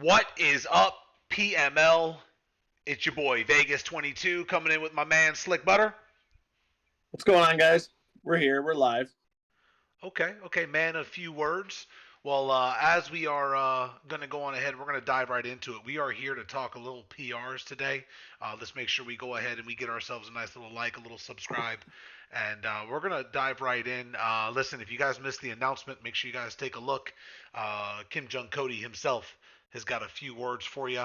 What is up, PML? It's your boy Vegas 22 coming in with my man Slick Butter. What's going on, guys? We're here. We're live. Okay, man. A few words. Well, as we are going to go on ahead, we're going to dive right into it. We are here to talk a little PRs today. Let's make sure we go ahead and we get ourselves a nice little like, a little subscribe, and we're going to dive right in. Listen, if you guys missed the announcement, make sure you guys take a look. Kim Jong Cody himself has got a few words for you,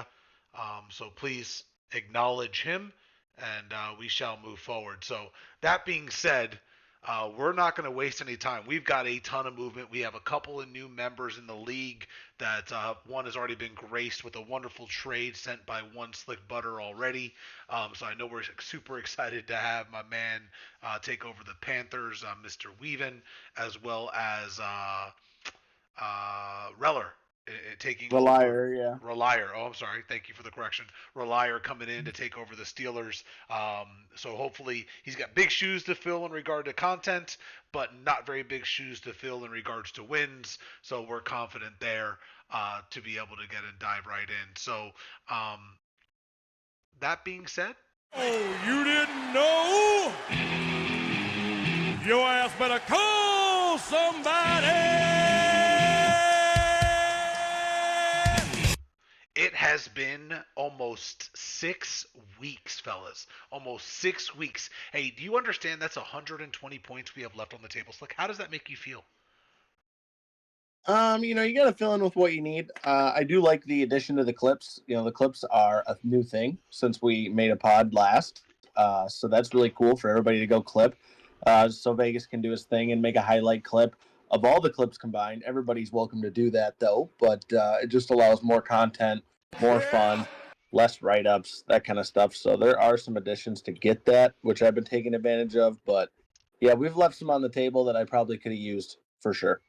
so please acknowledge him, and we shall move forward. So that being said. We're not going to waste any time. We've got a ton of movement. We have a couple of new members in the league that one has already been graced with a wonderful trade sent by one Slick Butter already. So I know we're super excited to have my man take over the Panthers, Mr. Weaven, as well as Reller taking over. Relier, yeah. Relier. Oh, I'm sorry. Thank you for the correction. Relier coming in to take over the Steelers. So hopefully he's got big shoes to fill in regard to content, but not very big shoes to fill in regards to wins. So we're confident there to be able to get and dive right in. So um, that being said, Oh, you didn't know? Your ass better call somebody! it has been almost 6 weeks, fellas. Almost 6 weeks. Hey, do you understand that's 120 points we have left on the table? Slick, how does that make you feel? You got to fill in with what you need. I do like the addition to the clips. The clips are a new thing since we made a pod last. So that's really cool for everybody to go clip. So Vegas can do his thing and make a highlight clip of all the clips combined. Everybody's welcome to do that though, but it just allows more content, more fun, less write-ups, that kind of stuff. So there are some additions to get that, which I've been taking advantage of. But yeah, we've left some on the table that I probably could have used for sure.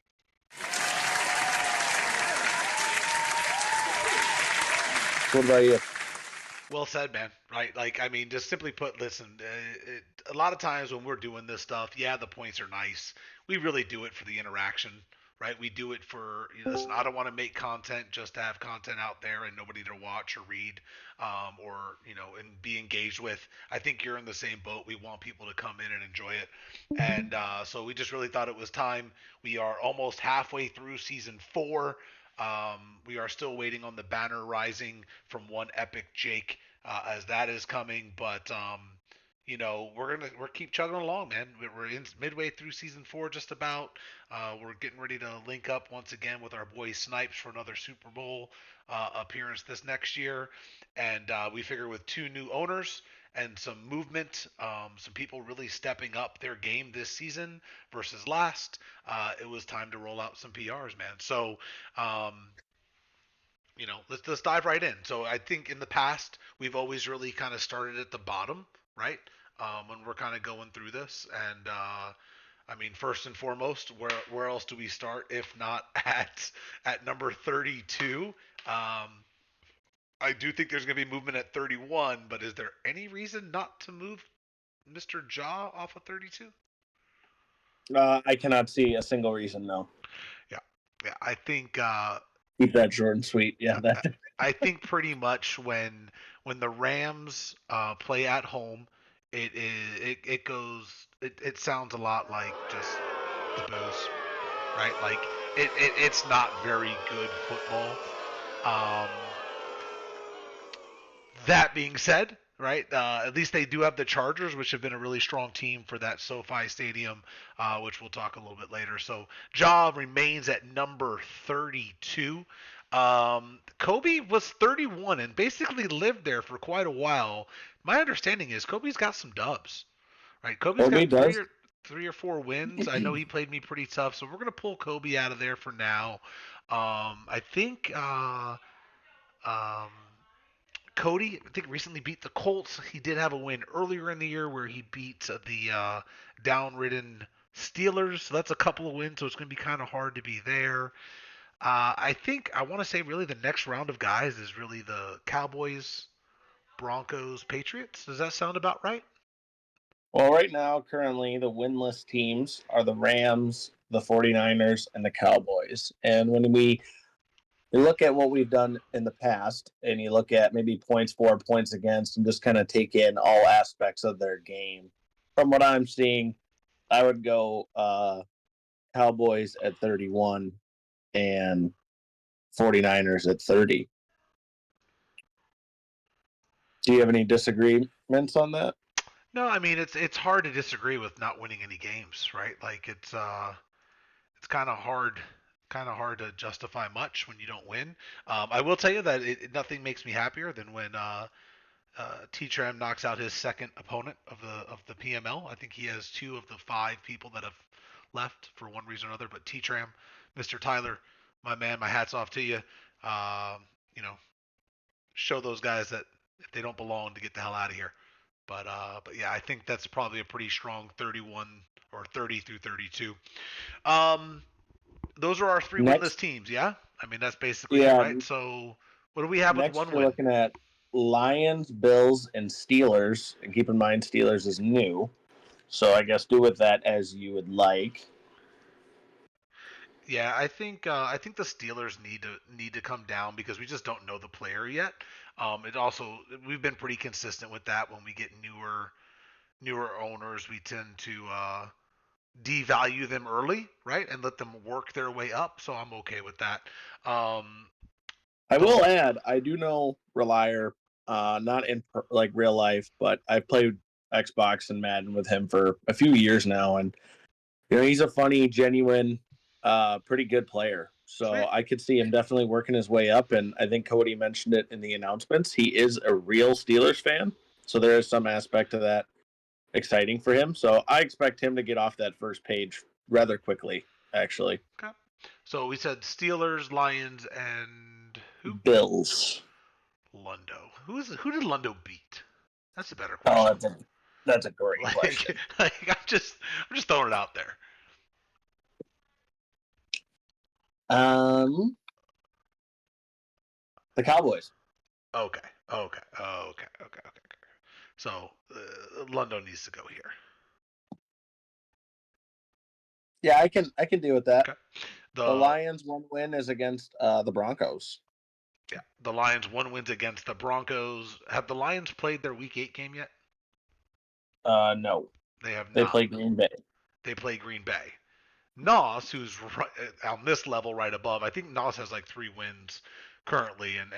What about you? Well said, man. Right? Like, I mean, just simply put, listen, a lot of times when we're doing this stuff, yeah, the points are nice. We really do it for the interaction, right? We do it for, listen, I don't want to make content just to have content out there and nobody to watch or read or, and be engaged with. I think you're in the same boat. We want people to come in and enjoy it. And so we just really thought it was time. We are almost halfway through season 4. We are still waiting on the banner rising from one epic Jake as that is coming, but we're keep chugging along, man. We're in midway through season 4, just about. We're getting ready to link up once again with our boy Snipes for another Super Bowl appearance this next year, and we figure with 2 new owners and some movement, some people really stepping up their game this season versus last, it was time to roll out some PRs, man. So, um, let's dive right in. So I think in the past we've always really kind of started at the bottom, right? When we're kind of going through this, and I mean, first and foremost, where else do we start if not at number 32? Um, I do think there's going to be movement at 31, but is there any reason not to move Mr. Jaw off of 32? I cannot see a single reason. No, Yeah, yeah. I think keep that short and sweet. Yeah, that. I think pretty much when the Rams play at home, it goes it sounds a lot like just the booze, right? Like it's not very good football. Um, that being said, right? At least they do have the Chargers, which have been a really strong team for that SoFi Stadium, which we'll talk a little bit later. So Ja remains at number 32. Kobe was 31 and basically lived there for quite a while. My understanding is Kobe's got some dubs, right? Kobe's Kobe got three does. or 3 or 4 wins. I know he played me pretty tough, so we're gonna pull Kobe out of there for now. I think um, Cody, I think, recently beat the Colts. He did have a win earlier in the year where he beat the down-ridden Steelers. So that's a couple of wins, so it's going to be kind of hard to be there. I think I want to say really the next round of guys is really the Cowboys, Broncos, Patriots. Does that sound about right? Well, right now, currently, the winless teams are the Rams, the 49ers, and the Cowboys. And when we you look at what we've done in the past, and you look at maybe points for, points against, and just kind of take in all aspects of their game. From what I'm seeing, I would go Cowboys at 31 and 49ers at 30. Do you have any disagreements on that? No, I mean it's hard to disagree with not winning any games, right? Like it's kind of hard to justify much when you don't win. I will tell you that nothing makes me happier than when T-Tram knocks out his second opponent of the PML. I think he has two of the five people that have left for one reason or another. But T-Tram, Mr. Tyler, my man, my hat's off to you. You know, show those guys that if they don't belong, to get the hell out of here. But yeah, I think that's probably a pretty strong 31 or 30 through 32. Um, those are our three winless Next, teams. Yeah, I mean that's basically it, yeah. right? So what do we have with Next, one you're win? looking at Lions, Bills, and Steelers. And keep in mind, Steelers is new, so I guess do with that as you would like. Yeah, I think the Steelers need to come down because we just don't know the player yet. It also we've been pretty consistent with that when we get newer owners, we tend to devalue them early, right, and let them work their way up. So I'm okay with that. Um, I the will add, I do know Relier, not in like real life, but I've played Xbox and Madden with him for a few years now, and he's a funny, genuine, pretty good player. So Sweet. I could see him definitely working his way up. And I think Cody mentioned it in the announcements. He is a real Steelers fan, so there is some aspect of that exciting for him. So I expect him to get off that first page rather quickly. Actually, Okay. So we said Steelers, Lions, and who? Bills. Lundo. Who did Lundo beat? That's a better Oh, question. that's a great Like, question. I'm just throwing it out there. Um, the Cowboys. Okay, okay. So Lundo needs to go here. Yeah, I can deal with that. Okay. The The Lions' one win is against the Broncos. Yeah, the Lions one wins against the Broncos. Have the Lions played their Week 8 game yet? No, They have they not. play Green Bay. They play Green Bay. Nos, who's right, on this level right above, I think Nos has like 3 wins currently, and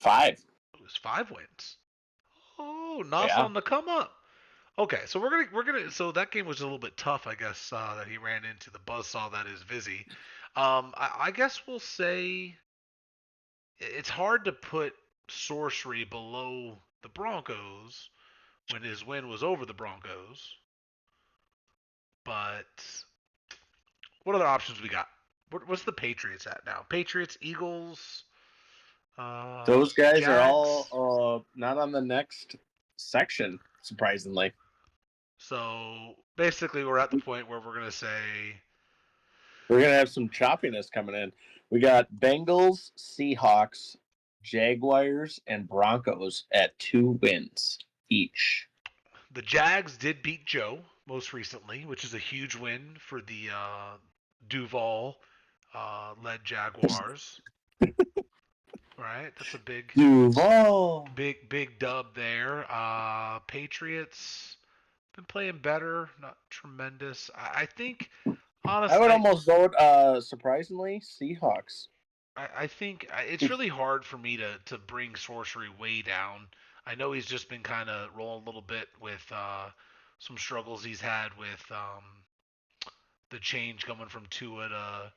5. it was 5 wins. Oh, Nos Yeah. on the come up. Okay, so we're gonna so that game was a little bit tough, I guess, that he ran into the buzzsaw that is Vizzy. I guess we'll say it's hard to put Sorcery below the Broncos when his win was over the Broncos, but what other options we got? What's the Patriots at now? Patriots, Eagles, Those guys are Jags. all not on the next section, surprisingly. So basically, we're at the point where we're gonna say We're going to have some choppiness coming in. We got Bengals, Seahawks, Jaguars, and Broncos at 2 wins each. the Jags did beat Joe most recently, which is a huge win for the Duval led Jaguars. Right, that's a Duval. big dub there. Patriots been playing better, not tremendous. I think I honestly, would almost vote, surprisingly, Seahawks. I think it's really hard for me to bring Sorcery way down. I know he's just been kind of rolling a little bit with some struggles he's had with the change coming from Tua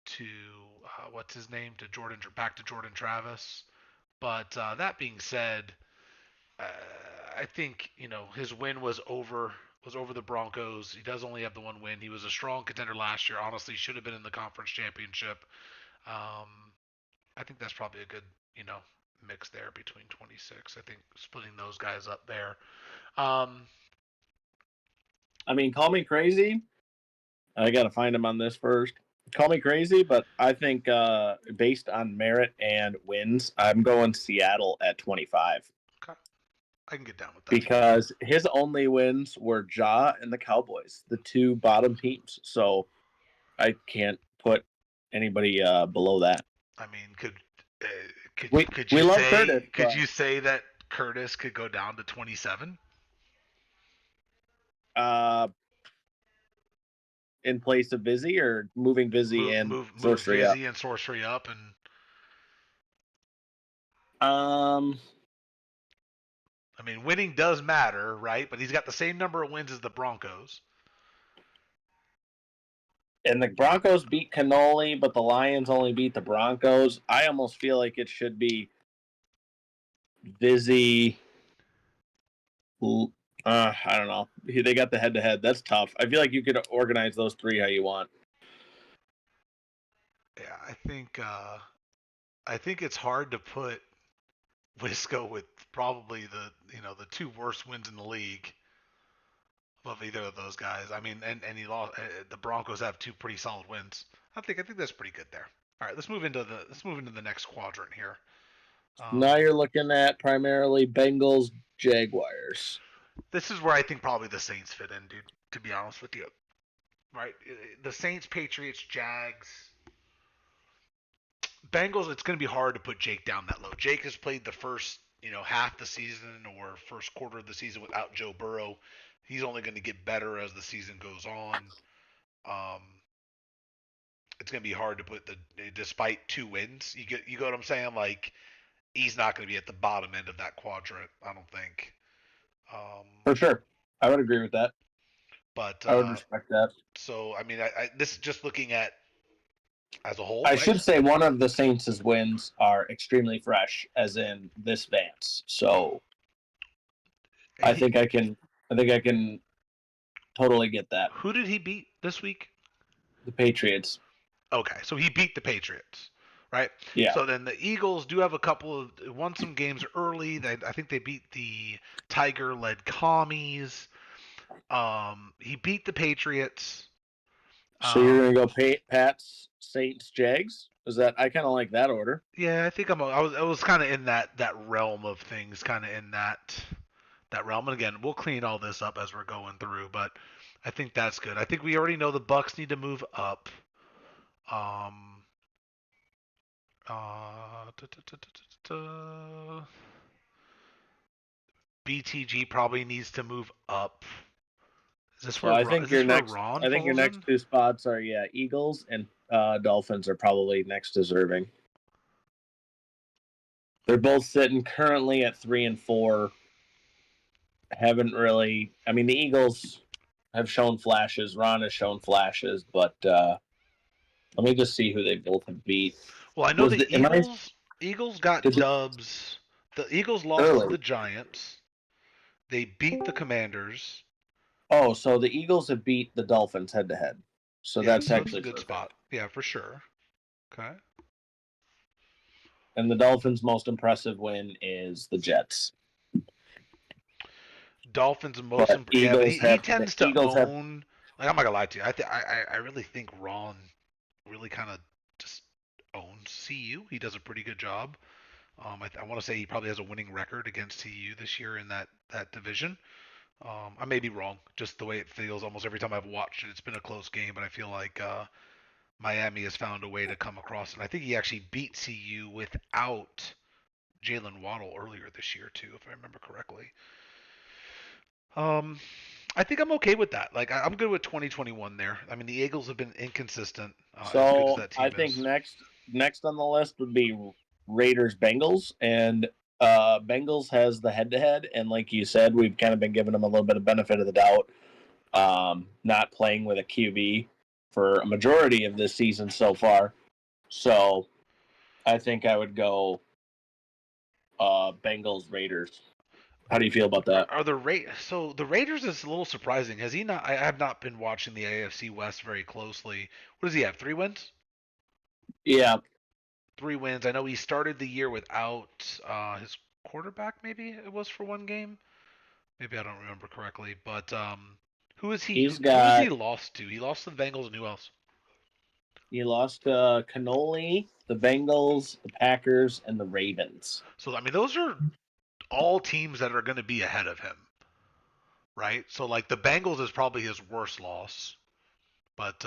to what's his name to Jordan back to Jordan Travis. But that being said, uh, I think his win was over the Broncos. He does only have the one win. He was a strong contender last year. Honestly, should have been in the conference championship. Um, I think that's probably a good mix there between 26. I think splitting those guys up there. Um, I mean, call me crazy. I got to find him on this first. Call me crazy, but I think based on merit and wins, I'm going Seattle at 25 okay, I can get down with that. because his only wins were Ja and the Cowboys, the two bottom teams. So I can't put anybody below that. I mean, uh, could We you love Curtis, could but you say that Curtis could go down to 27? uh, in place of Vizzy or moving Vizzy and Move Sorcery up. Vizzy and Sorcery up, and Um, I mean, winning does matter, right? But he's got the same number of wins as the Broncos. and the Broncos beat Cannoli, but the Lions only beat the Broncos. I almost feel like it should be Vizzy. I don't know. They got the head-to-head. That's tough. I feel like you could organize those three how you want. Yeah, I think it's hard to put Wisco with probably the two worst wins in the league above either of those guys. I mean, and he lost. The Broncos have two pretty solid wins. I think that's pretty good there. All right, let's move into the next quadrant here. Now you're looking at primarily Bengals, Jaguars. This is where I think probably the Saints fit in, dude. To be honest with you, right? The Saints, Patriots, Jags, Bengals. It's going to be hard to put Jake down that low. Jake has played the first half the season or first quarter of the season without Joe Burrow. He's only going to get better as the season goes on. Um, it's going to be hard to put despite two wins. You get what I'm saying? Like he's not going to be at the bottom end of that quadrant. I don't think. Um, For sure. I would agree with that. but I would respect that. so I mean, this is just looking at as a whole, I right? should say one of the Saints' wins are extremely fresh, as in this Vance. So I think I can totally get that. Who did he beat this week? The Patriots. Okay, so he beat the Patriots, right? Yeah. So then the Eagles do have a couple of won some games early. I think they beat the Tiger-led Commies. He beat the Patriots. So you're gonna go Pats, Saints, Jags? Is that I kind of like that order. Yeah, I think I was kind of in that realm of things, kind of in that realm. And again, we'll clean all this up as we're going through, but I think that's good. I think we already know the Bucks need to move up. Um, uh, da, da, da, da, da, da. BTG probably needs to move up. So I think Is this your where next Ron I think your falls next in? two spots are Eagles and Dolphins are probably next deserving. They're both sitting currently at 3-4. Haven't really. I mean, the Eagles have shown flashes. Ron has shown flashes, but let me just see who they both have beat. Well, I know Was the the am I Eagles got did the, dubs. The Eagles lost to early? the Giants. They beat the Commanders. Oh, so the Eagles have beat the Dolphins head to head. So Yeah, that's so that's a actually good perfect. spot. Yeah, for sure. Okay. And the Dolphins' most impressive win is the Jets. Dolphins most But yeah, but he the tends to Eagles have own. Like I'm not gonna lie to you. I really think Ron really kind of just owns CU. He does a pretty good job. I want to say he probably has a winning record against CU this year in that division. I may be wrong, just the way it feels. Almost every time I've watched it, it's been a close game, but I feel like Miami has found a way to come across. And I think he actually beat CU without Jalen Waddle earlier this year too, if I remember correctly. Um, I think I'm okay with that. Like I'm good with 2021 there. I mean, the Eagles have been inconsistent, as good as so that I team think is. next on the list would be Raiders Bengals and Bengals has the head to head and like you said we've kind of been giving them a little bit of benefit of the doubt not playing with a QB for a majority of this season so far. So I think I would go Bengals Raiders. How do you feel about that? Are so the Raiders is a little surprising. Has he not? I have not been watching the AFC West very closely. What does he have? 3 wins? Yeah, 3 wins. I know he started the year without his quarterback. Maybe it was for one game. Maybe I don't remember correctly. But who is he? he's Who has he got lost to? He lost to the Bengals and who else? he lost Cannoli, the Bengals, the Packers, and the Ravens. So I mean, those are all teams that are going to be ahead of him, right? So like the Bengals is probably his worst loss, but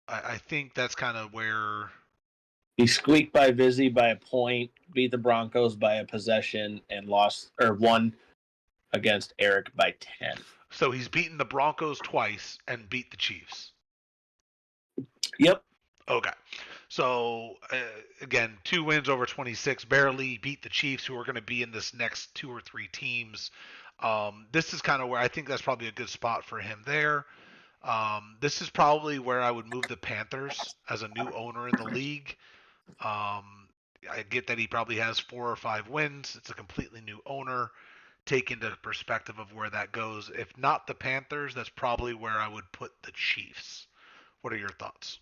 I think that's kind of where. He squeaked by Vizzy by a point, beat the Broncos by a possession, and lost or won against Eric by 10. So he's beaten the Broncos twice and beat the Chiefs. Yep. Okay. So, again, 2 wins over 26, barely beat the Chiefs, who are going to be in this next 2 or 3 teams. This is kind of where I think that's probably a good spot for him there. This is probably where I would move the Panthers as a new owner in the league. I get that he probably has 4 or 5 wins. It's a completely new owner. Take into perspective of where that goes. If not the Panthers, that's probably where I would put the Chiefs. What are your thoughts?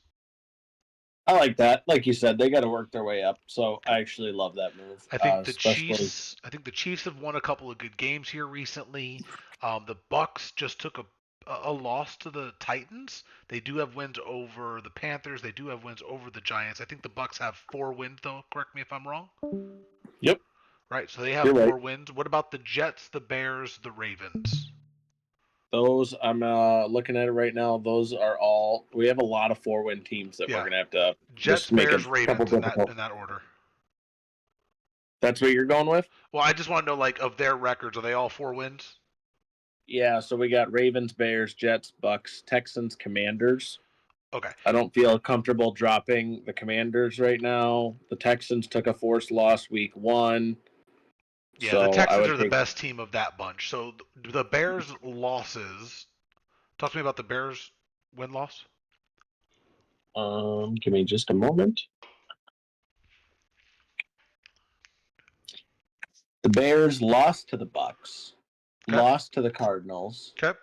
I like that. Like you said, they got to work their way up. So I actually love that move, I think the especially. Chiefs. I think the Chiefs have won a couple of good games here recently. The Bucks just took a loss to the Titans. They do have wins over the Panthers. They do have wins over the Giants. I think the Bucks have 4 wins though. Correct me if I'm wrong. Yep, Right. So they have you're right. 4 wins. What about the Jets, the Bears, the Ravens? Those I'm looking at it right now. Those are all. We have a lot of 4-win teams that we're Yeah. gonna have to Jets, just make a Bears, couple Ravens in that difficult. order. That's what you're going with? Well, I just want to know like of their records, are they all 4 wins? Yeah. So we got Ravens, Bears, Jets, Bucks, Texans, Commanders. Okay. I don't feel comfortable dropping the Commanders right now. The Texans took a forced loss week 1, Yeah, the so I Texans would are the take. best team of that bunch. So the Bears losses. Talk to me about the Bears win loss. Give me just a moment. The Bears lost to the Bucks, Okay. lost to the Cardinals, Okay.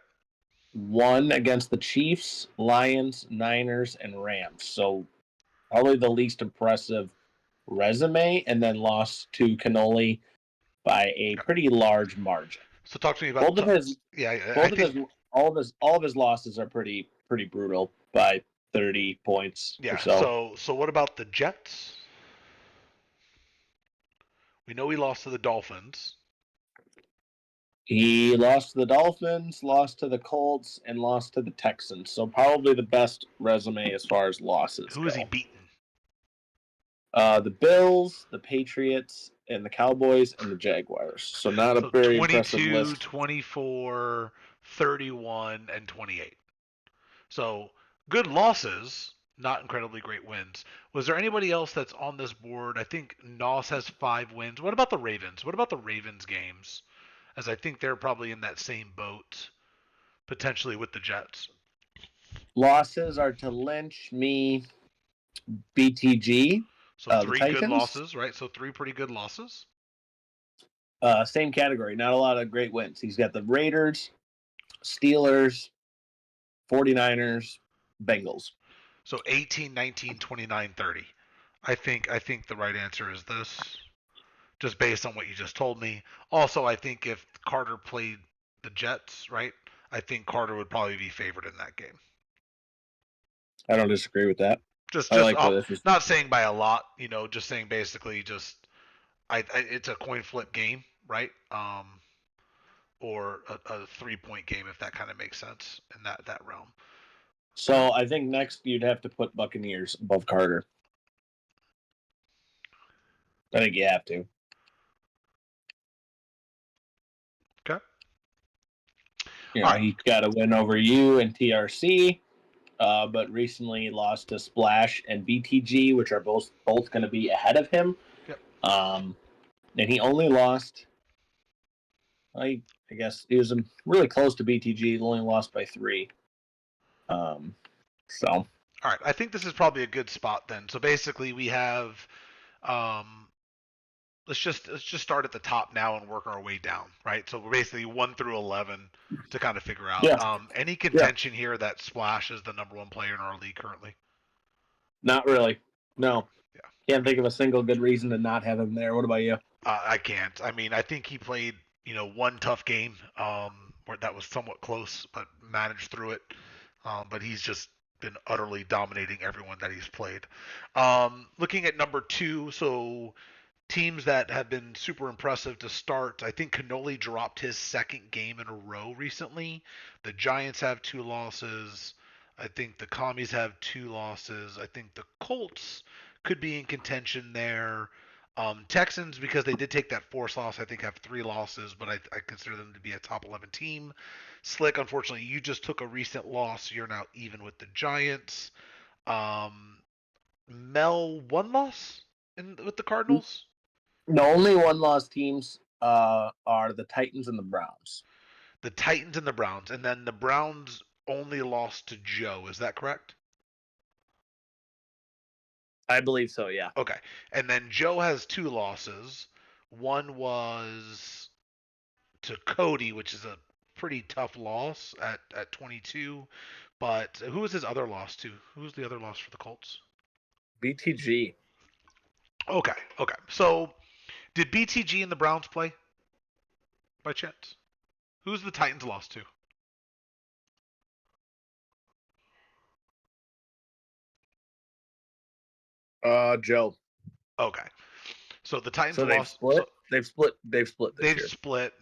won against the Chiefs, Lions, Niners, and Rams. So probably the least impressive resume, and then lost to Cannoli by a Okay. pretty large margin. So talk to me about. Both of his, Yeah, I both of think. his, all of his losses are pretty brutal by 30 points or Yeah. so. So what about the Jets? We know he lost to the Dolphins. He lost to the Dolphins, lost to the Colts, and lost to the Texans. So probably the best resume as far as losses Who has he go. beaten? The Bills, the Patriots, and the Cowboys and the Jaguars. So not a So very impressive 22, list. 24, 31, and 28. So good losses, not incredibly great wins. Was there anybody else that's on this board? I think Nos has 5 wins. What about the Ravens? What about the Ravens games? As I think they're probably in that same boat, potentially with the Jets. Losses are to Lynch, me, BTG, So the 3 good Titans. losses, right? So 3 pretty good losses. Same category, not a lot of great wins. He's got the Raiders, Steelers, 49ers, Bengals. So 18, 19, 29, 30. I think the right answer is this, just based on what you just told me. Also, I think if Carter played the Jets, right, I think Carter would probably be favored in that game. I don't disagree with that. Just I just like where this is. not saying by a lot, just saying basically just it's a coin flip game, right? Or a 3 point game if that kind of makes sense in that realm. So I think next you'd have to put Buccaneers above Carter. I think you have to. Okay. You All know, right. he got a win over you and TRC, but recently lost to Splash and BTG, which are both going to be ahead of him. Yep. And he only lost. I guess he was really close to BTG. He only lost by 3. So All right. I think this is probably a good spot then. So basically, we have um, let's just start at the top now and work our way down, right? So we're basically 1 through 11 to kind of figure out. yeah, Any yeah, contention here that Splash is the number 1 player in our league currently? not really. Okay. No, Yeah. can't think of a single good reason to not have him there. What about you? I can't. I mean, I think he played, one tough game, where that was somewhat close, but managed through it. But he's just been utterly dominating everyone that he's played. Looking at number 2, so teams that have been super impressive to start. I think Cannoli dropped his second game in a row recently. The Giants have 2 losses. I think the Commies have 2 losses. I think the Colts could be in contention there. Texans, because they did take that forced loss, I think have 3 losses, but I consider them to be a top 11 team. Slick, unfortunately, you just took a recent loss. So you're now even with the Giants. Um, Mel, 1 loss with the Cardinals. The only one-loss teams are the Titans and the Browns. The Titans and the Browns, and then the Browns only lost to Joe. Is that correct? I believe so, yeah. Okay. And then Joe has 2 losses. One was to Cody, which is a pretty tough loss at 22. But who was his other loss to? Who was the other loss for the Colts? BTG. Okay. Okay. So did BTG and the Browns play by chance? Who's the Titans lost to? Joe. Okay. So the Titans So they've lost. split. So They've split this they've year. split.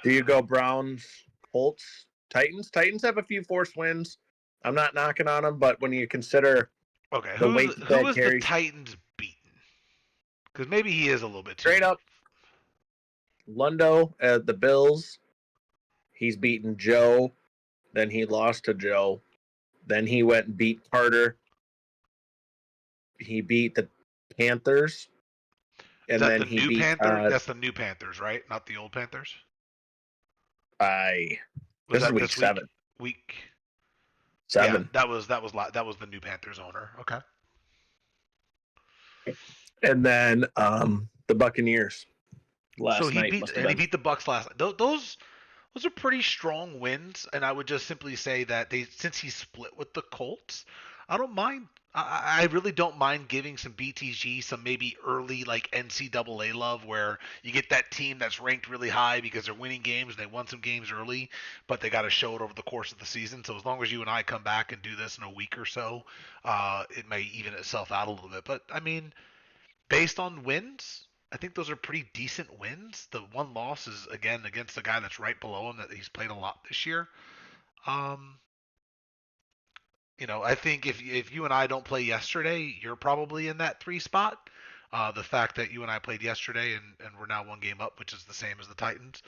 Do you go Browns, Colts, Titans? Titans have a few forced wins. I'm not knocking on them, but when you consider Okay. the Who's weight who that is the carries, Titans beaten? Because maybe he is a little bit too. straight up, Lundo at the Bills, he's beaten Joe. Then he lost to Joe. Then he went and beat Carter. He beat the Panthers, Is and that then the he new beat Panther? That's the new Panthers, right? Not the old Panthers. I. Was This is that week this week? 7. Week. Yeah, 7. that was the new Panthers owner. Okay. And then the Buccaneers So last he night beat must have and he been. beat the Bucks last night. Those are pretty strong wins, and I would just simply say that since he split with the Colts, I don't mind. I really don't mind giving some BTG some maybe early like NCAA love where you get that team that's ranked really high because they're winning games and they won some games early, but they got to show it over the course of the season. So as long as you and I come back and do this in a week or so, it may even itself out a little bit. But I mean, based on wins, I think those are pretty decent wins. The one loss is again against the guy that's right below him that he's played a lot this year. Um, I think if you and I don't play yesterday, you're probably in that 3 spot. The fact that you and I played yesterday and we're now 1 game up, which is the same as the Titans,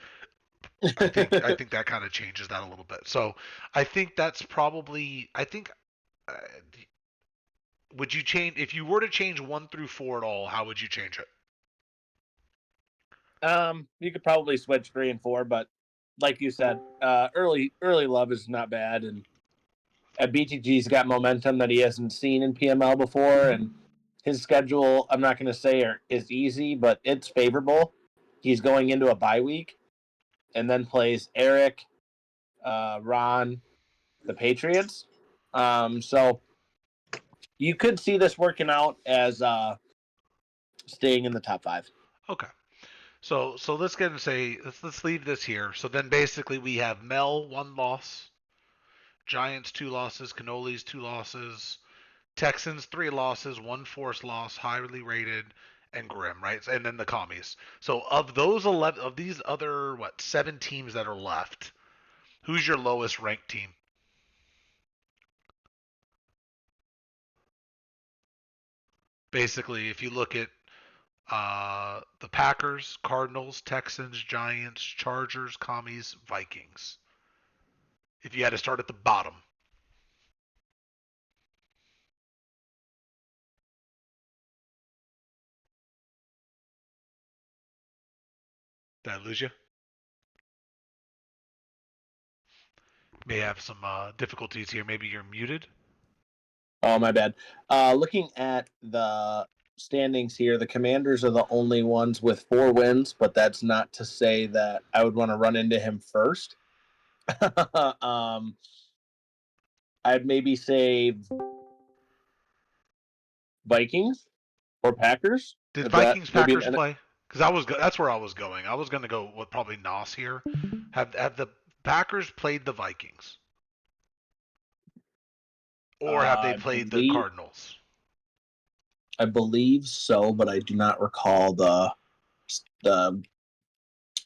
I think that kind of changes that a little bit. So I think that's probably I think uh, would you change if you were to change 1 through 4 at all? How would you change it? You could probably switch 3 and 4, but like you said, early love is not bad, and BTG's got momentum that he hasn't seen in PML before, and his schedule, I'm not going to say is easy, but it's favorable. He's going into a bye week, and then plays Eric, Ron, the Patriots. So you could see this working out as staying in the top 5. Okay. So let's get and say let's leave this here. So then basically we have Mel 1 loss, Giants 2 losses, Cannolis 2 losses, Texans 3 losses, 1 forced loss, highly rated, and Grim, right? And then the commies. So of those 11 of these other 7 teams that are left, who's your lowest ranked team? Basically, if you look at the Packers, Cardinals, Texans, Giants, Chargers, commies, Vikings. If you had to start at the bottom, did I lose you? May have some difficulties here. Maybe you're muted. Oh, my bad. Looking at the standings here, the Commanders are the only ones with 4 wins, but that's not to say that I would want to run into him first. I'd maybe say Vikings or Packers. Did If that Vikings maybe Packers play? Because that's where I was going. I was going to go with probably Nos here. Have the Packers played the Vikings, or have they I played the believe Cardinals? I believe so, but I do not recall the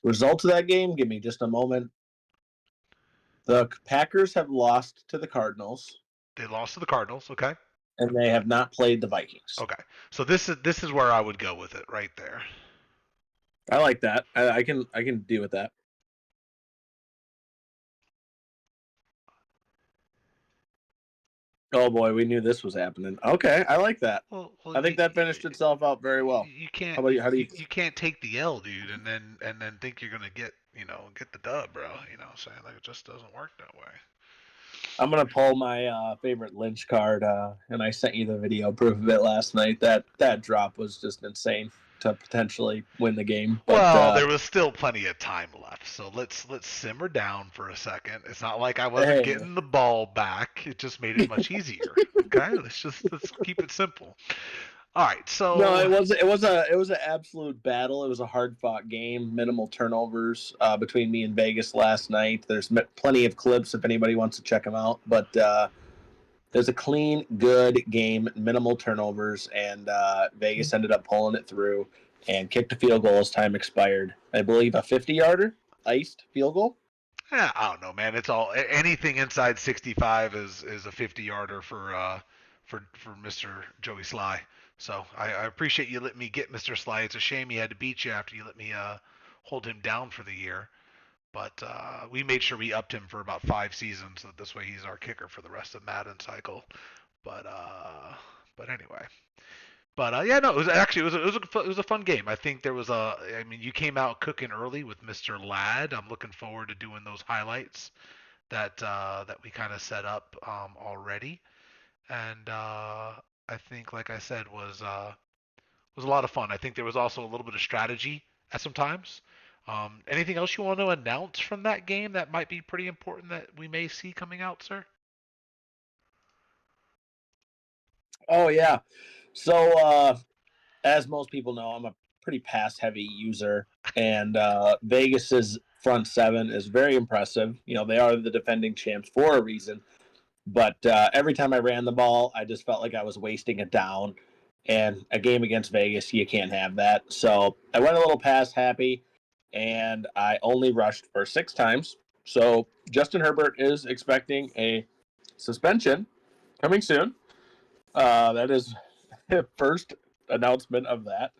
results of that game. Give me just a moment. The Packers have lost to the Cardinals, They lost to the Cardinals. Okay. and they have not played the Vikings. Okay. So this is where I would go with it right there. I like that. I can deal with that. Oh boy, we knew this was happening. Okay, I like that. Well, I think that finished itself out very well. you can't How about you? How do you? you can't take the L, dude, and then think you're gonna get the dub, bro. You know what I'm saying? Like it just doesn't work that way. I'm gonna pull my favorite Lynch card, and I sent you the video proof of it last night. That drop was just insane to potentially win the game. But Well, there was still plenty of time left, so let's simmer down for a second. It's not like I wasn't hey, getting the ball back. It just made it much easier. Okay, let's keep it simple. All right, no, so it was an absolute battle. It was a hard fought game, minimal turnovers between me and Vegas last night. There's plenty of clips if anybody wants to check them out. But there's a clean, good game, minimal turnovers, and Vegas ended up pulling it through and kicked a field goal as time expired. I believe a 50-yarder iced field goal. I don't know, man. It's all anything inside 65 is a 50-yarder for Mr. Joey Sly. So I appreciate you letting me get Mr. Sly. It's a shame he had to beat you after you let me hold him down for the year. But we made sure we upped him for about 5 seasons, so that this way he's our kicker for the rest of Madden cycle. But anyway. But yeah, no, it was actually it was a fun game. I think there was I mean, you came out cooking early with Mr. Ladd. I'm looking forward to doing those highlights that we kind of set up already. And I think, like I said, was a lot of fun. I think there was also a little bit of strategy at some times. Anything else you want to announce from that game that might be pretty important that we may see coming out, sir? Oh yeah. So as most people know, I'm a pretty pass heavy user, and Vegas's front seven is very impressive. You know, they are the defending champs for a reason. But every time I ran the ball, I just felt like I was wasting it down. And a game against Vegas, you can't have that. So I went a little pass happy, and I only rushed for 6 times. So Justin Herbert is expecting a suspension coming soon. That is the first announcement of that.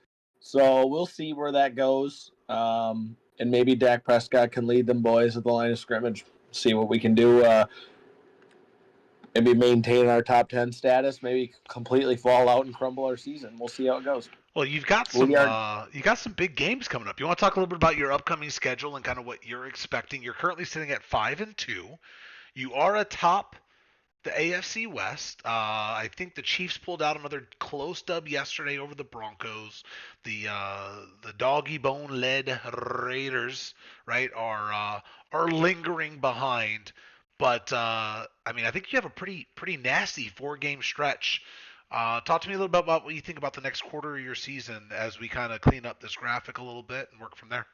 So we'll see where that goes. And maybe Dak Prescott can lead them boys at the line of scrimmage. See what we can do. Maybe maintain our top 10 status, maybe completely fall out and crumble our season. We'll see how it goes. Well, We are you got some big games coming up. You want to talk a little bit about your upcoming schedule and kind of what you're expecting? You're currently sitting at 5-2. You are atop the AFC West. I think the Chiefs pulled out another close dub yesterday over the Broncos. The doggy bone led Raiders, right, are lingering behind. But I mean, I think you have a pretty nasty 4 game stretch. Talk to me a little bit about what you think about the next quarter of your season as we kind of clean up this graphic a little bit and work from there.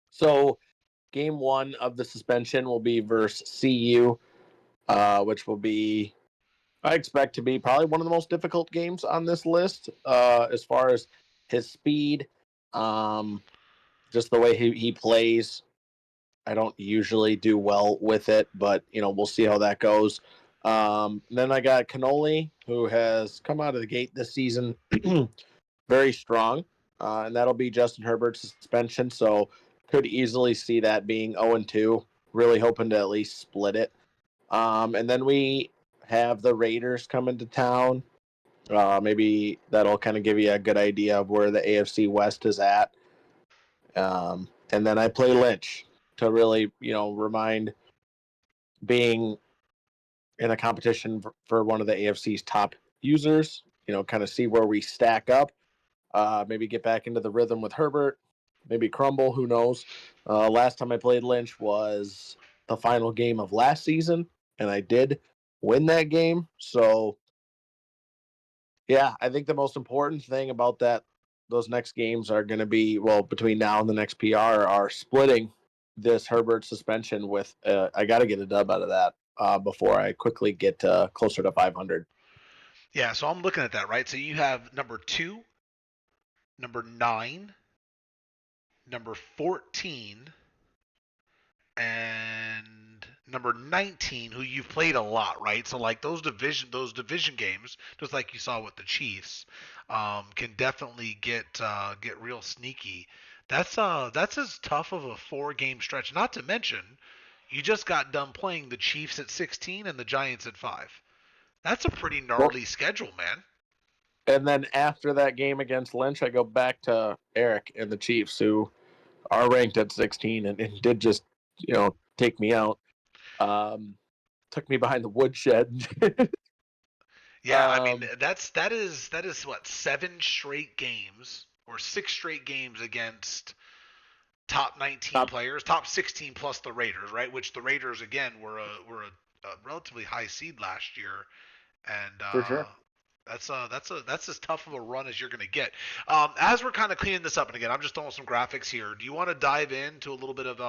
so game one of the suspension will be versus CU, which will be I expect to be probably one of the most difficult games on this list as far as his speed, um, just the way he plays. I don't usually do well with it, but we'll see how that goes. Then I got Cannoli, who has come out of the gate this season very strong, and that'll be Justin Herbert's suspension. So could easily see that being 0-2. Really hoping to at least split it. And then we have the Raiders coming to town. Maybe that'll kind of give you a good idea of where the AFC West is at. And then I play Lynch to really, remind being in a competition for one of the AFC's top users, kind of see where we stack up. Maybe get back into the rhythm with Herbert, maybe crumble, who knows. Last time I played Lynch was the final game of last season, and I did win that game. So, yeah, I think the most important thing about those next games are going to be, well, between now and the next PR, are splitting this Herbert suspension with, I got to get a dub out of that before I quickly get closer to 500. Yeah, so I'm looking at that, right? So you have number 2, number 9, number 14, and number 19, who you've played a lot, right? So like those division games, just like you saw with the Chiefs, can definitely get real sneaky. That's as tough of a 4 game stretch. Not to mention, you just got done playing the Chiefs at 16 and the Giants at 5. That's a pretty Well, gnarly schedule, man. and then after that game against Lynch, I go back to Eric and the Chiefs, who are ranked at 16 and did just, take me out. Um, Took me behind the woodshed. Yeah, I mean um, that is what 7 straight games or 6 straight games against top 19 top players, top 16 plus the Raiders, right? Which the Raiders again were a relatively high seed last year, and for sure. that's as tough of a run as you're going to get. As we're kind of cleaning this up, and again, I'm just throwing some graphics here. Do you want to dive into a little bit of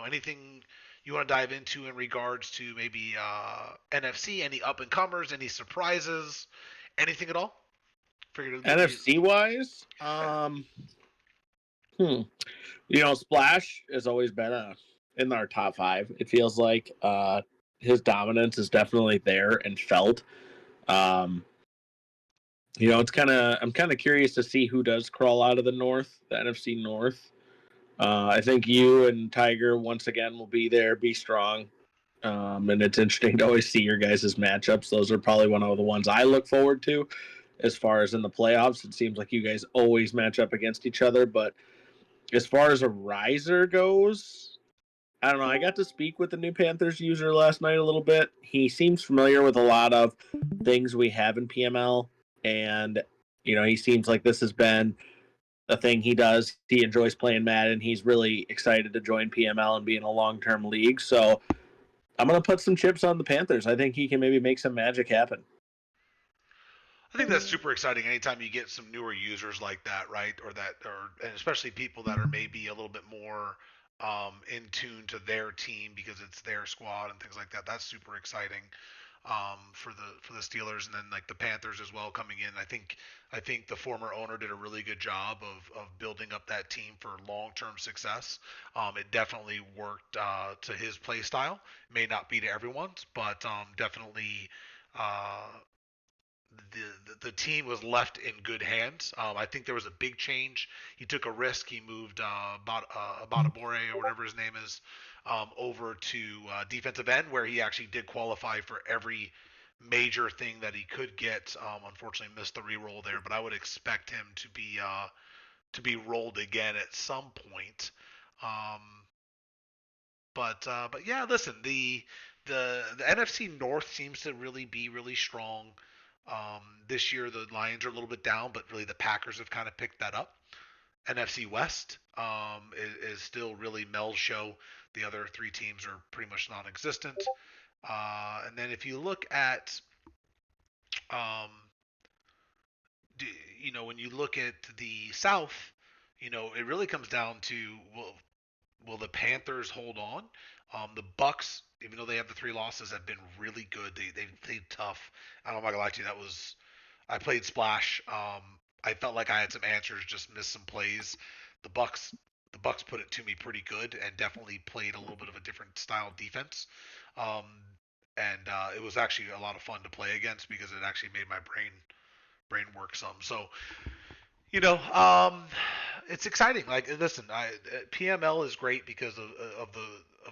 anything you want to dive into in regards to maybe NFC, any up and comers, any surprises, anything at all? Figured it'd maybe NFC wise, yeah. hmm. Splash has always been in our top five. It feels like his dominance is definitely there and felt. Um, it's I'm kind of curious to see who does crawl out of the North, the NFC North. I think you and Tiger once again will be there, be strong. And it's interesting to always see your guys' matchups. Those are probably one of the ones I look forward to as far as in the playoffs. It seems like you guys always match up against each other. But as far as a riser goes, I don't know. I got to speak with the new Panthers user last night a little bit. He seems familiar with a lot of things we have in PML. And, he seems like this has been a thing he does. He enjoys playing Madden. He's really excited to join PML and be in a long-term league. So I'm going to put some chips on the Panthers. I think he can maybe make some magic happen. I think that's super exciting anytime you get some newer users like that, right? And especially people that are maybe a little bit more in tune to their team because it's their squad and things like that. That's super exciting for the Steelers, and then like the Panthers as well coming in. I think the former owner did a really good job of building up that team for long term success. It definitely worked to his play style. May not be to everyone's, but definitely uh, the team was left in good hands. I think there was a big change. He took a risk. He moved Bore or whatever his name is over to defensive end, where he actually did qualify for every major thing that he could get. Unfortunately, missed the re-roll there, but I would expect him to be rolled again at some point. Um, but yeah, listen, the NFC North seems to really be really strong. This year the Lions are a little bit down, but really the Packers have kind of picked that up. NFC West is still really Mel's show. The other 3 teams are pretty much non-existent. And then if you look at, um, when you look at the South, it really comes down to will the Panthers hold on? The Bucks, even though they have the 3 losses, have been really good. They've played tough. I'm not gonna lie to you. I played Splash. I felt like I had some answers, just missed some plays. The Bucks the Bucks put it to me pretty good and definitely played a little bit of a different style of defense. Um, and it was actually a lot of fun to play against because it actually made my brain work some. So you know, um, it's exciting. Like, listen, PML is great because of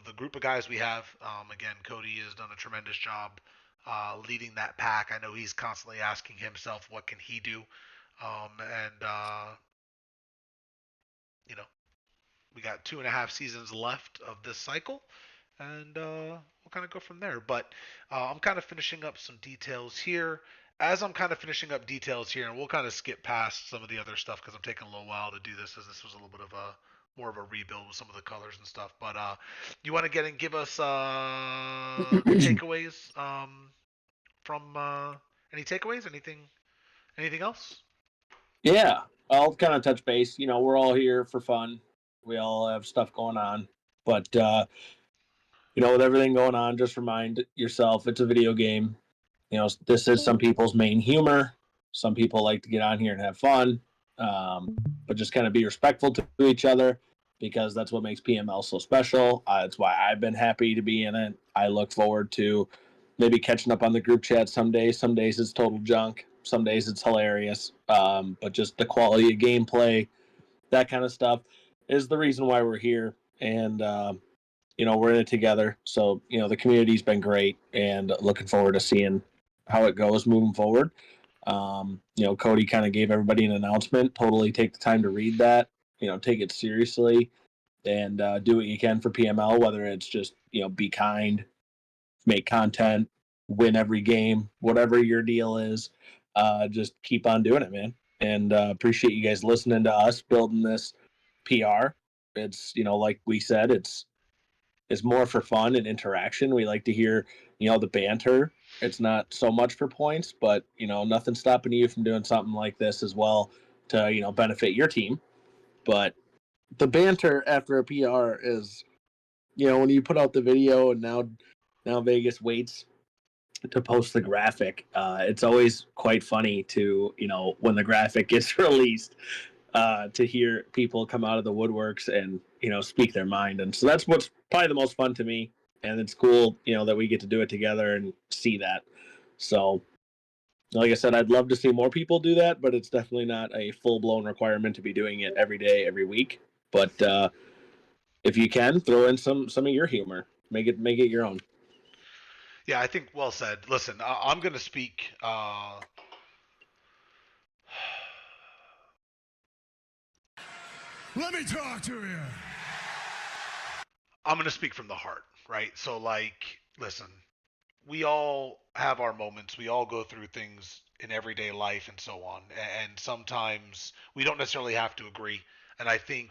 the group of guys we have. Again, Cody has done a tremendous job leading that pack. I know he's constantly asking himself, what can he do? And you know, we got 2.5 seasons left of this cycle, and we'll kind of go from there. But I'm kind of finishing up some details here. As I'm kind of finishing up details here, and we'll kind of skip past some of the other stuff because I'm taking a little while to do this, as this was a little bit of a more of a rebuild with some of the colors and stuff. But you want to get and give us takeaways from any takeaways? Anything else? Yeah, I'll kind of touch base. We're all here for fun. We all have stuff going on. But, with everything going on, just remind yourself it's a video game. This is some people's main humor. Some people like to get on here and have fun. But just kind of be respectful to each other. because that's what makes PML so special. It's why I've been happy to be in it. I look forward to maybe catching up on the group chat some days. Some days it's total junk. Some days it's hilarious. But just the quality of gameplay, that kind of stuff, is the reason why we're here. And we're in it together. So the community's been great, and looking forward to seeing how it goes moving forward. Cody kind of gave everybody an announcement. Totally take the time to read that. Take it seriously, and do what you can for PML. Whether it's just be kind, make content, win every game, whatever your deal is. Just keep on doing it, man. And appreciate you guys listening to us building this PR. It's like we said, it's more for fun and interaction. We like to hear the banter. It's not so much for points, but nothing stopping you from doing something like this as well to benefit your team. But the banter after a PR is when you put out the video, and now Vegas waits to post the graphic. It's always quite funny to when the graphic gets released, to hear people come out of the woodworks and speak their mind. And so that's what's probably the most fun to me. And it's cool that we get to do it together and see that. So like I said, I'd love to see more people do that, but it's definitely not a full-blown requirement to be doing it every day, every week. But if you can, throw in some of your humor, make it your own. Yeah, I think well said. Listen, I'm going to speak. Let me talk to you. I'm going to speak from the heart, right? So, like, listen, we all have our moments. We all go through things in everyday life and so on. And sometimes we don't necessarily have to agree. And I think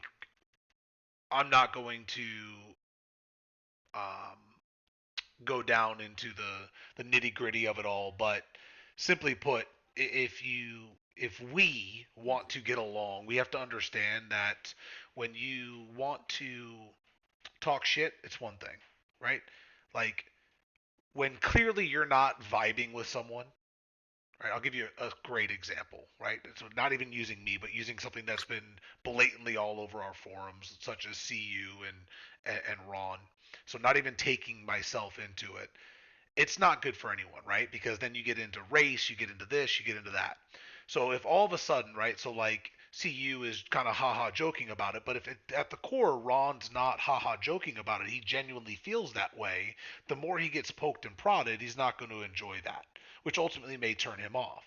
I'm not going to um, go down into the nitty gritty of it all, but simply put, if we want to get along, we have to understand that when you want to talk shit, it's one thing, right? Like when clearly you're not vibing with someone, right? I'll give you a great example, right? So not even using me, but using something that's been blatantly all over our forums, such as CU and Ron. So not even taking myself into it. It's not good for anyone, right? Because then you get into race, you get into this, you get into that. So if all of a sudden, right? So like CU is kind of haha joking about it, but if at the core Ron's not haha joking about it, he genuinely feels that way. The more he gets poked and prodded, he's not going to enjoy that, which ultimately may turn him off.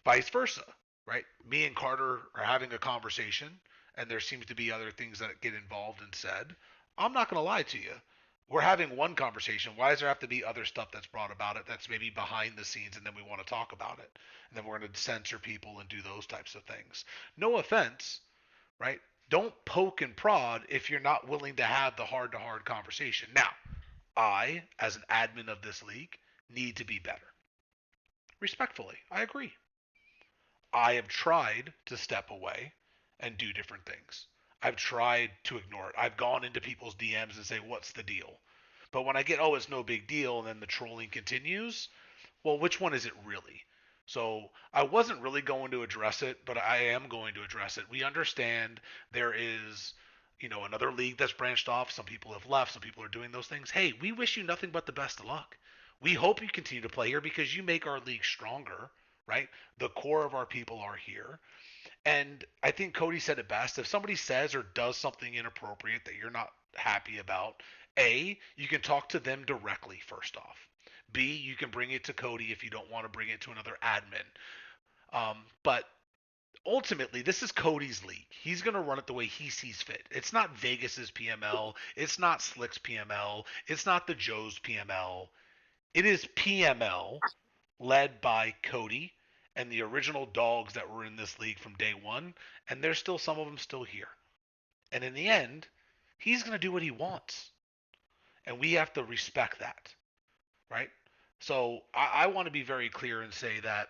Vice versa, right? Me and Carter are having a conversation, and there seems to be other things that get involved and said. I'm not going to lie to you. We're having one conversation. Why does there have to be other stuff that's brought about it that's maybe behind the scenes, and then we want to talk about it? And then we're going to censor people and do those types of things. No offense, right? Don't poke and prod if you're not willing to have the heart to heart conversation. Now, I, as an admin of this league, need to be better. Respectfully, I agree. I have tried to step away and do different things. I've tried to ignore it. I've gone into people's DMs and say, "What's the deal?" But when I get, "Oh, it's no big deal," and then the trolling continues, well, which one is it really? So I wasn't really going to address it, but I am going to address it. We understand there is, another league that's branched off. Some people have left. Some people are doing those things. Hey, we wish you nothing but the best of luck. We hope you continue to play here because you make our league stronger, right? The core of our people are here. And I think Cody said it best. If somebody says or does something inappropriate that you're not happy about, A, you can talk to them directly first off. B, you can bring it to Cody if you don't want to bring it to another admin. But ultimately, this is Cody's league. He's going to run it the way he sees fit. It's not Vegas's PML. It's not Slick's PML. It's not the Joe's PML. It is PML led by Cody and the original dogs that were in this league from day one, and there's still some of them still here. And in the end, he's going to do what he wants, and we have to respect that, right? So I want to be very clear and say that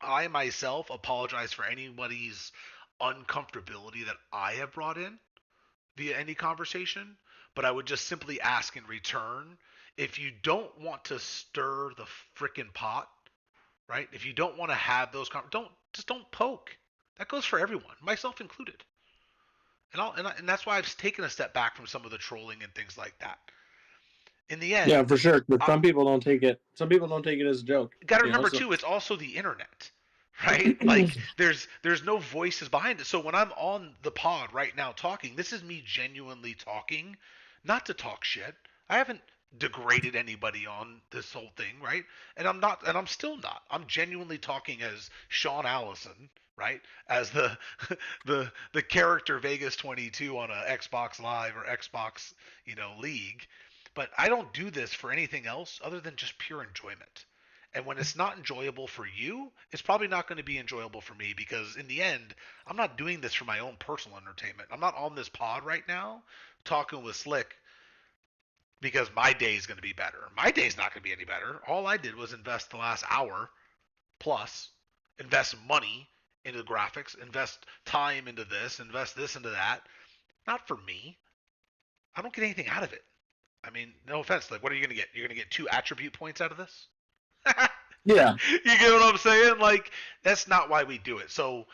I myself apologize for anybody's uncomfortability that I have brought in via any conversation, but I would just simply ask in return if you don't want to stir the frickin' pot, right? If you don't want to have those don't poke. That goes for everyone, myself included. And that's why I've taken a step back from some of the trolling and things like that. In the end, Yeah, for sure. But I, some people don't take it. Some people don't take it as a joke. got to You know, remember so too, it's also the internet, right? Like there's no voices behind it. So when I'm on the pod right now talking, this is me genuinely talking, not to talk shit. I haven't degraded anybody on this whole thing, right? And I'm not, and I'm still not. I'm genuinely talking as Sean Allison, right? As the the character Vegas 22 on a Xbox Live or Xbox, League. But I don't do this for anything else other than just pure enjoyment. And when it's not enjoyable for you, it's probably not going to be enjoyable for me because in the end, I'm not doing this for my own personal entertainment. I'm not on this pod right now talking with Slick because my day is going to be better. My day's not going to be any better. All I did was invest the last hour plus, invest money into graphics, invest time into this, invest this into that. Not for me. I don't get anything out of it. I mean, no offense. Like, what are you going to get? You're going to get 2 attribute points out of this? yeah, You get what I'm saying? Like, that's not why we do it. So,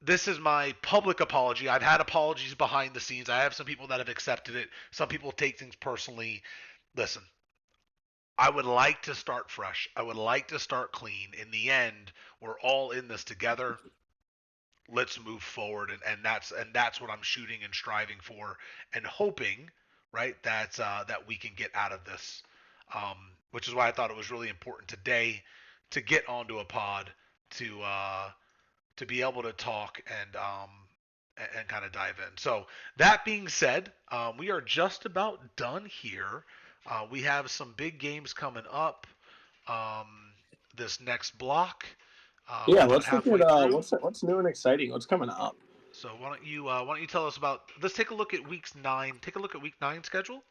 this is my public apology. I've had apologies behind the scenes. I have some people that have accepted it. Some people take things personally. Listen, I would like to start fresh. I would like to start clean. In the end, we're all in this together. Let's move forward, and that's what I'm shooting and striving for, and hoping, right, that we can get out of this. Which is why I thought it was really important today to get onto a pod to uh, to be able to talk and kind of dive in. So that being said, we are just about done here. We have some big games coming up um, this next block. We're yeah. about Let's look halfway at through. what's new and exciting. What's coming up? So why don't you tell us about? Let's take a look at weeks 9. Take a look at week 9 schedule,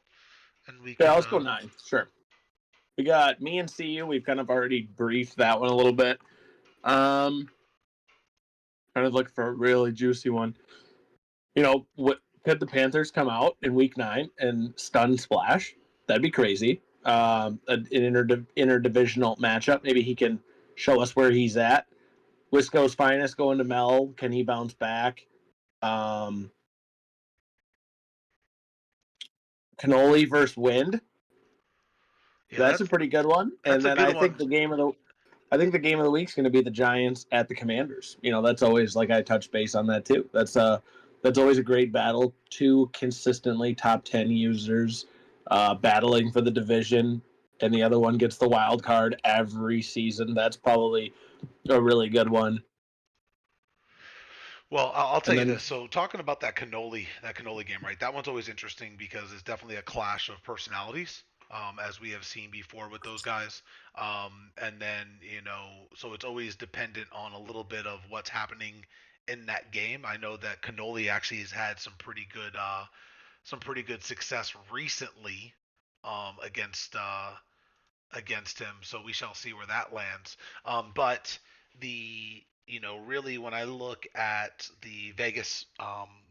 and we Yeah, can. let's go 9. Sure. We got me and CU. We've kind of already briefed that one a little bit. Um, Kind of looking for a really juicy one. What could the Panthers come out in Week 9 and stun Splash? That'd be crazy. An interdivisional matchup. Maybe he can show us where he's at. Wisco's finest going to Mel. Can he bounce back? Um, Cannoli versus Wind. Yeah, That's a that's pretty good one. that's And a then good I think one. the game of the week is going to be the Giants at the Commanders. That's always like I touch base on that too. That's always a great battle. Two consistently top 10 users battling for the division, and the other one gets the wild card every season. That's probably a really good one. Well, I'll tell And you then this. So talking about that cannoli game, right? That one's always interesting because it's definitely a clash of personalities, as we have seen before with those guys. And then so it's always dependent on a little bit of what's happening in that game. I know that cannoli actually has had some pretty good success recently, against him. So we shall see where that lands. But really, when I look at the Vegas,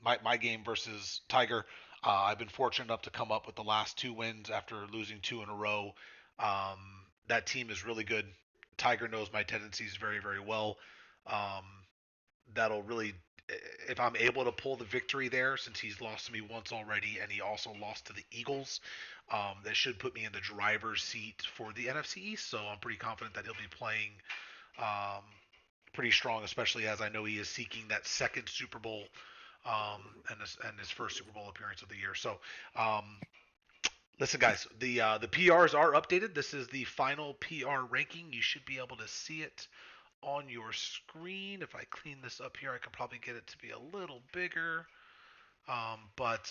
my game versus Tiger, I've been fortunate enough to come up with the last 2 wins after losing 2 in a row. Um, that team is really good. Tiger knows my tendencies very, very well. Um, that'll really, if I'm able to pull the victory there, since he's lost to me once already, and he also lost to the Eagles, that should put me in the driver's seat for the NFC East. So I'm pretty confident that he'll be playing um, pretty strong, especially as I know he is seeking that second Super Bowl, and his first Super Bowl appearance of the year. So, listen, guys, the PRs are updated. This is the final PR ranking. You should be able to see it on your screen. If I clean this up here, I can probably get it to be a little bigger. But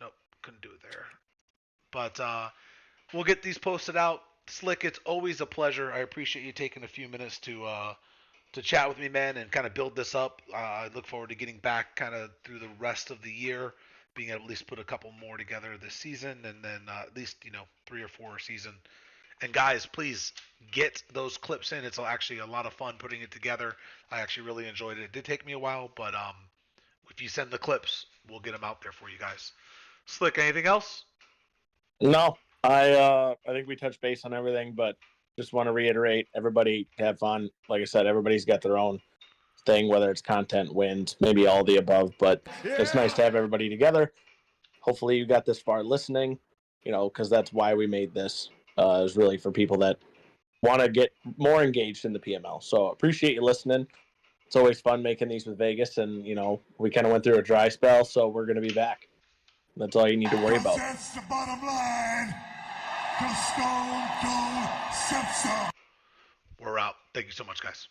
nope, couldn't do it there. But we'll get these posted out. Slick, it's always a pleasure. I appreciate you taking a few minutes to chat with me, man, and kind of build this up. I look forward to getting back kind of through the rest of the year, being able to at least put a couple more together this season, and then at least 3 or 4 season. And guys, please get those clips in. It's actually a lot of fun putting it together. I actually really enjoyed it. It did take me a while, but if you send the clips, we'll get them out there for you guys. Slick, anything else? no, I think we touched base on everything, but just want to reiterate, everybody have fun. Like I said, everybody's got their own thing, whether it's content, wins, maybe all the above. But it's nice to have everybody together. Hopefully, you got this far listening, because that's why we made this. Is really for people that want to get more engaged in the PML. So appreciate you listening. It's always fun making these with Vegas, and we kind of went through a dry spell, so we're going to be back. That's all you need to worry about. That's the bottom line. 'Cause Stone Cold said so. We're out. Thank you so much, guys.